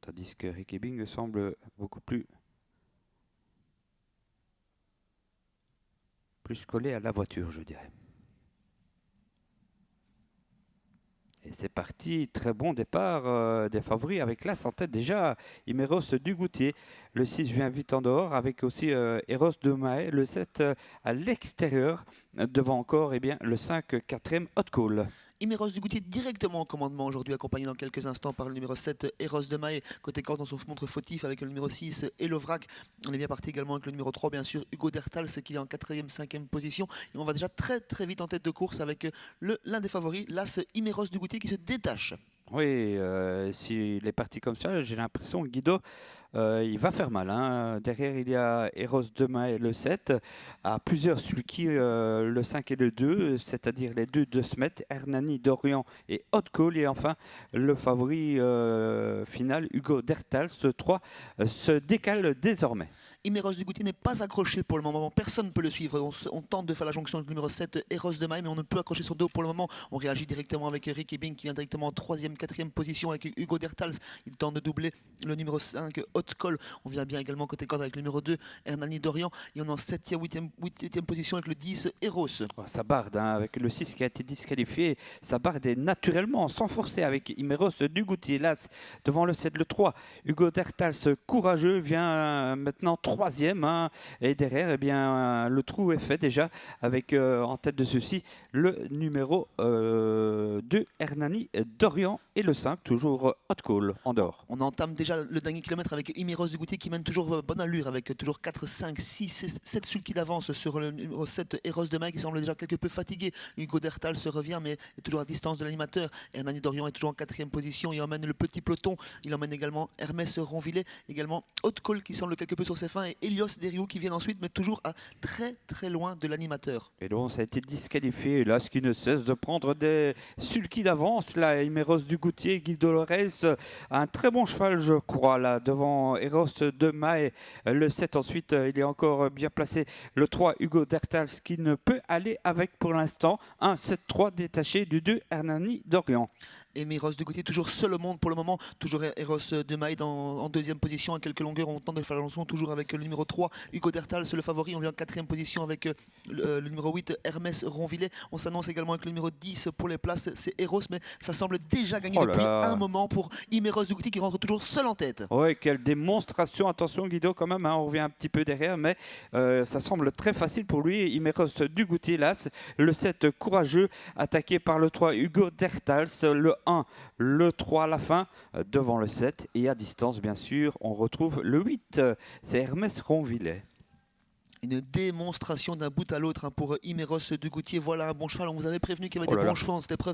Tandis que Ricky Bing semble beaucoup plus collé à la voiture, je dirais. Et c'est parti, très bon départ des favoris avec l'As en tête déjà, Imeros Dugoutier. Le 6 vient vite en dehors avec aussi Eros de Mahé, le 7 à l'extérieur. Devant encore le 5 4e Hot Call. Imeros Dugoutier directement en commandement aujourd'hui, accompagné dans quelques instants par le numéro 7, Eros de Maé. Côté corde, on se montre fautif avec le numéro 6, Elovrac. On est bien parti également avec le numéro 3, bien sûr, Hugo Dertals, qui est en 4e, 5e position. Et on va déjà très très vite en tête de course avec l'un des favoris, l'As Imeros Dugoutier, qui se détache. Oui, s'il est parti comme ça, j'ai l'impression que Guido, il va faire mal, hein. Derrière, il y a Eros Demain et le 7, à plusieurs sulky, le 5 et le 2, c'est-à-dire les deux de Smet, Hernani, Dorian et Hot Call. Et enfin, le favori final, Hugo Dertals, 3, se décale désormais. Imeros Dugoutier n'est pas accroché pour le moment, personne ne peut le suivre. On tente de faire la jonction avec le numéro 7, Eros de Maï, mais on ne peut accrocher son dos pour le moment. On réagit directement avec Ricky Bing qui vient directement en 3e, 4e position avec Hugo Dertals. Il tente de doubler le numéro 5, Hot Call. On vient bien également côté corde avec le numéro 2, Hernani Dorian. Et on est en 7e, 8e position avec le 10, Eros. Oh, ça barde, hein, avec le 6 qui a été disqualifié. Ça barde naturellement, sans forcer, avec Imeros Dugoutier. Hélas, devant le 7, le 3, Hugo Dertals, courageux, vient maintenant 3e. Hein, et derrière, le trou est fait déjà, avec en tête de ceci le numéro 2, Hernani Dorian. Et le 5, toujours Hot Call, en dehors. On entame déjà le dernier kilomètre avec Imeros Dugoutier qui mène toujours bonne allure avec toujours 4, 5, 6, 7 sulky d'avance sur le numéro 7, Eros de Maï, qui semble déjà quelque peu fatigué. Hugo Dertal se revient mais est toujours à distance de l'animateur. Hernani Dorian est toujours en 4e position. Il emmène le petit peloton. Il emmène également Hermès Ronvillet, également Hot Call qui semble quelque peu sur ses fins, et Elios Deriou qui viennent ensuite, mais toujours à très très loin de l'animateur. Et donc ça a été disqualifié. Là, ce qui ne cesse de prendre des sulky d'avance. Là, Imeros Dugoutier, Guy Dolores, un très bon cheval, je crois, là, devant Eros de Maé. Le 7 ensuite, il est encore bien placé. Le 3, Hugo Dertals, qui ne peut aller avec pour l'instant. 1, 7, 3 détaché du 2, Hernani Dorian. Eros Dugoutier toujours seul au monde pour le moment, toujours Eros de Maïd en 2e position à quelques longueurs. On tente de faire la chanson toujours avec le numéro 3, Hugo Dertals, le favori. On vient en 4e position avec le numéro 8, Hermès Ronvillet. On s'annonce également avec le numéro 10 pour les places, c'est Eros, mais ça semble déjà gagné depuis un moment pour Imeros Dugoutier qui rentre toujours seul en tête. Oui, quelle démonstration. Attention Guido quand même, hein, on revient un petit peu derrière, mais ça semble très facile pour lui. Imeros Dugoutier, hélas, le 7 courageux, attaqué par le 3 Hugo Dertals, le 1, le 3 à la fin, devant le 7, et à distance bien sûr, on retrouve le 8, c'est Hermès Ronvillet. Une démonstration d'un bout à l'autre pour Imeros Dugoutier. Voilà un bon cheval, on vous avait prévenu qu'il y avait des bons chevaux dans cette épreuve.